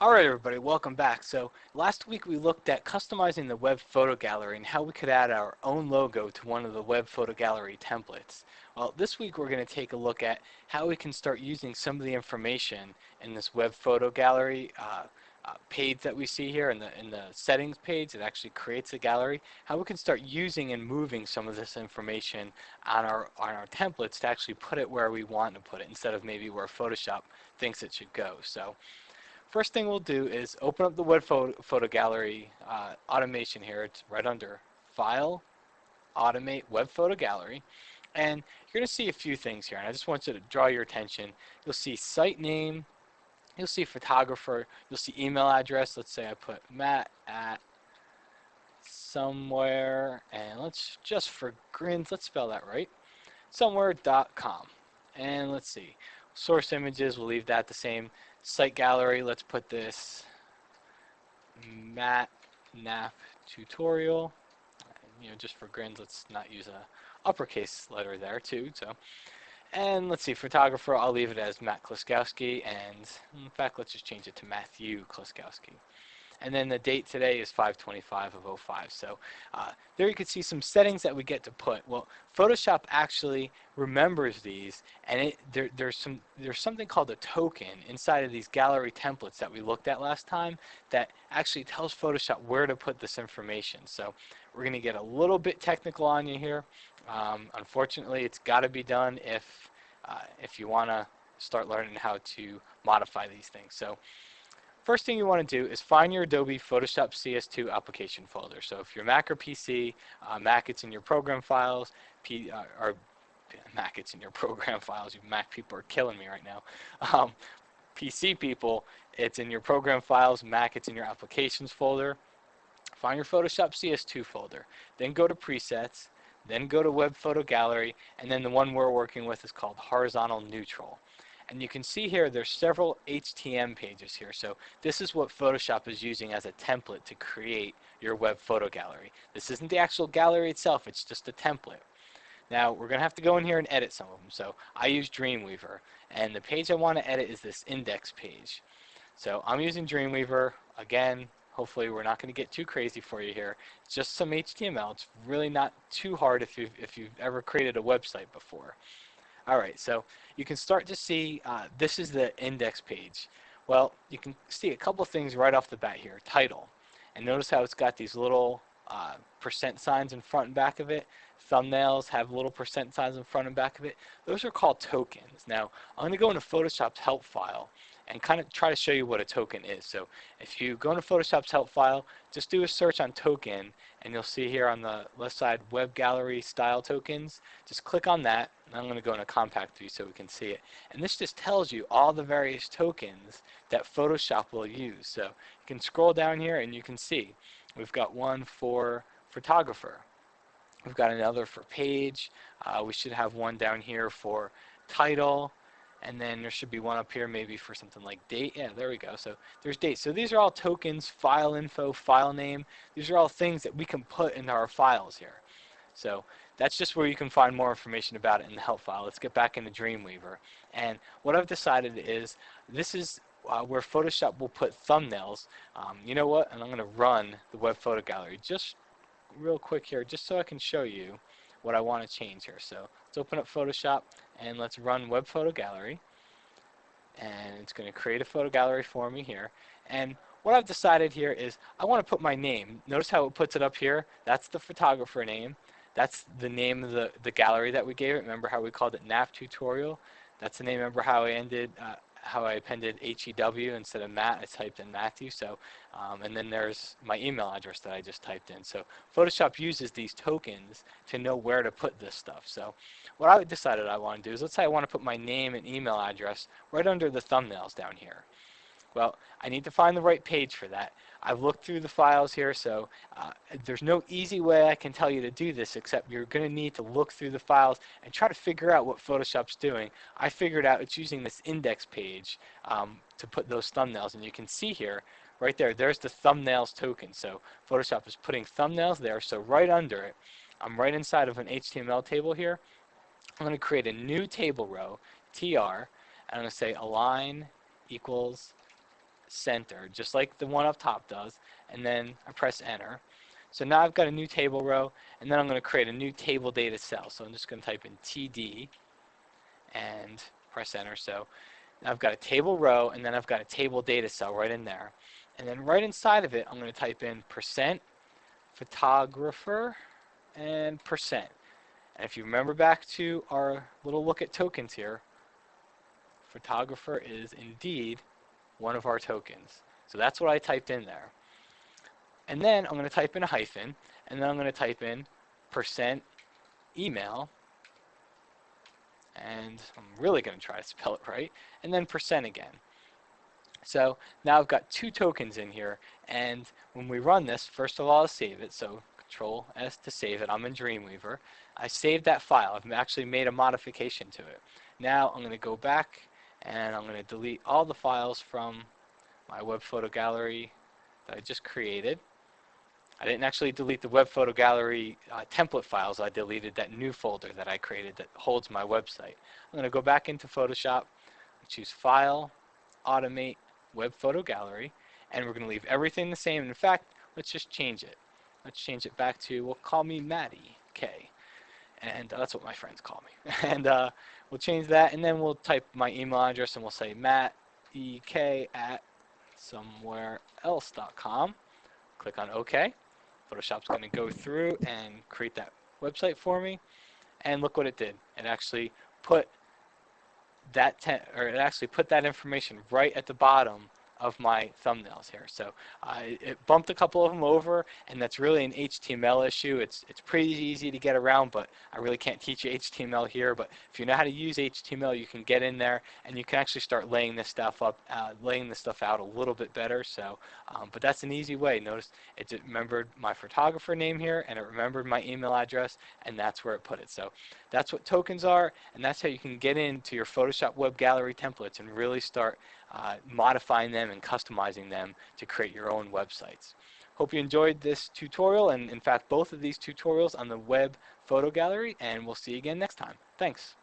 Alright everybody, welcome back. So last week we looked at customizing the web photo gallery and how we could add our own logo to one of the web photo gallery templates. Well, this week we're going to take a look at how we can start using some of the information in this web photo gallery page that we see here in the settings page. It actually creates a gallery. How we can start using and moving some of this information on our templates to actually put it where we want to put it instead of maybe where Photoshop thinks it should go. So first thing we'll do is open up the web photo gallery automation here. It's right under File, Automate Web Photo Gallery. And you're going to see a few things here, and I just want you to draw your attention. You'll see site name, you'll see photographer, you'll see email address. Let's say I put Matt at somewhere, and let's just for grins, let's spell that right, somewhere.com. And let's see, source images, we'll leave that the same. Site gallery, let's put this Matt Nap tutorial. Just for grins, let's not use a uppercase letter there too. And let's see, photographer, I'll leave it as Matt Kliskowski, and in fact, let's just change it to Matthew Kliskowski. And then the date today is 5/25 of 05. So there you can see some settings that we get to put. Well, Photoshop actually remembers these, and there's something called a token inside of these gallery templates that we looked at last time that actually tells Photoshop where to put this information. So we're going to get a little bit technical on you here. Unfortunately, it's got to be done if you want to start learning how to modify these things. So first thing you want to do is find your Adobe Photoshop CS2 application folder. So if you're Mac or PC, Mac it's in your program files, or Mac it's in your program files. You Mac people are killing me right now. PC people, it's in your program files, Mac it's in your applications folder. Find your Photoshop CS2 folder, then go to presets, then go to web photo gallery, and then the one we're working with is called horizontal neutral. And you can see here there's several HTML pages here. So this is what Photoshop is using as a template to create your web photo gallery. This isn't the actual gallery itself, it's just a template. Now we're going to have to go in here and edit some of them. So I use Dreamweaver, and the page I want to edit is this index page. So I'm using Dreamweaver. Again, hopefully we're not going to get too crazy for you here. It's just some HTML. It's really not too hard if you've ever created a website before. Alright, so you can start to see this is the index page. Well, you can see a couple things right off the bat here. Title. And notice how it's got these little percent signs in front and back of it. Thumbnails have little percent signs in front and back of it. Those are called tokens. Now, I'm going to go into Photoshop's help file and kind of try to show you what a token is. So if you go into Photoshop's help file, just do a search on token, and you'll see here on the left side web gallery style tokens. Just click on that, and I'm going to go into compact view so we can see it. And this just tells you all the various tokens that Photoshop will use. So you can scroll down here and you can see we've got one for photographer. We've got another for page. We should have one down here for title. And then there should be one up here maybe for something like date. Yeah, there we go. So there's date. So these are all tokens, file info, file name. These are all things that we can put into our files here. So that's just where you can find more information about it in the help file. Let's get back into Dreamweaver. And what I've decided is this is where Photoshop will put thumbnails. You know what? And I'm going to run the web photo gallery just real quick here just so I can show you what I want to change here. So let's open up Photoshop and let's run web photo gallery, and it's going to create a photo gallery for me here. And what I've decided here is I want to put my name. Notice how it puts it up here. That's the photographer name. That's the name of the gallery that we gave it. Remember how we called it Nap tutorial? That's the name. Remember how I appended HEW instead of Matt, I typed in Matthew. So, and then there's my email address that I just typed in. So Photoshop uses these tokens to know where to put this stuff. So what I decided I want to do is, let's say I want to put my name and email address right under the thumbnails down here. Well, I need to find the right page for that. I've looked through the files here, so there's no easy way I can tell you to do this, except you're going to need to look through the files and try to figure out what Photoshop's doing. I figured out it's using this index page to put those thumbnails, and you can see here, right there, there's the thumbnails token. So Photoshop is putting thumbnails there, so right under it, I'm right inside of an HTML table here. I'm going to create a new table row, TR, and I'm going to say align equals center, just like the one up top does, and then I press enter. So now I've got a new table row, and then I'm going to create a new table data cell. So I'm just going to type in TD and press enter. So now I've got a table row, and then I've got a table data cell right in there. And then right inside of it, I'm going to type in percent photographer and percent. And if you remember back to our little look at tokens here, photographer is indeed one of our tokens. So that's what I typed in there. And then I'm going to type in a hyphen, and then I'm going to type in percent email, and I'm really going to try to spell it right, and then percent again. So now I've got two tokens in here, and when we run this, first of all, I'll save it. So Control S to save it. I'm in Dreamweaver. I saved that file. I've actually made a modification to it. Now I'm going to go back, and I'm going to delete all the files from my web photo gallery that I just created. I didn't actually delete the web photo gallery template files. I deleted that new folder that I created that holds my website. I'm going to go back into Photoshop, choose File, Automate, Web Photo Gallery, and we're going to leave everything the same. In fact, let's just change it. Let's change it back to, well, call me Maddie K. And that's what my friends call me. And we'll change that, and then we'll type my email address, and we'll say mattek@somewhereelse.com. Click on OK. Photoshop's going to go through and create that website for me, and look what it did. It actually put that information right at the bottom of my thumbnails here. So it bumped a couple of them over, and that's really an HTML issue. It's pretty easy to get around, but I really can't teach you HTML here. But if you know how to use HTML, you can get in there, and you can actually start laying this stuff out a little bit better. So, but that's an easy way. Notice it remembered my photographer name here, and it remembered my email address, and that's where it put it. So that's what tokens are, and that's how you can get into your Photoshop web gallery templates and really start modifying them and customizing them to create your own websites. Hope you enjoyed this tutorial, and in fact both of these tutorials on the web photo gallery, and we'll see you again next time. Thanks.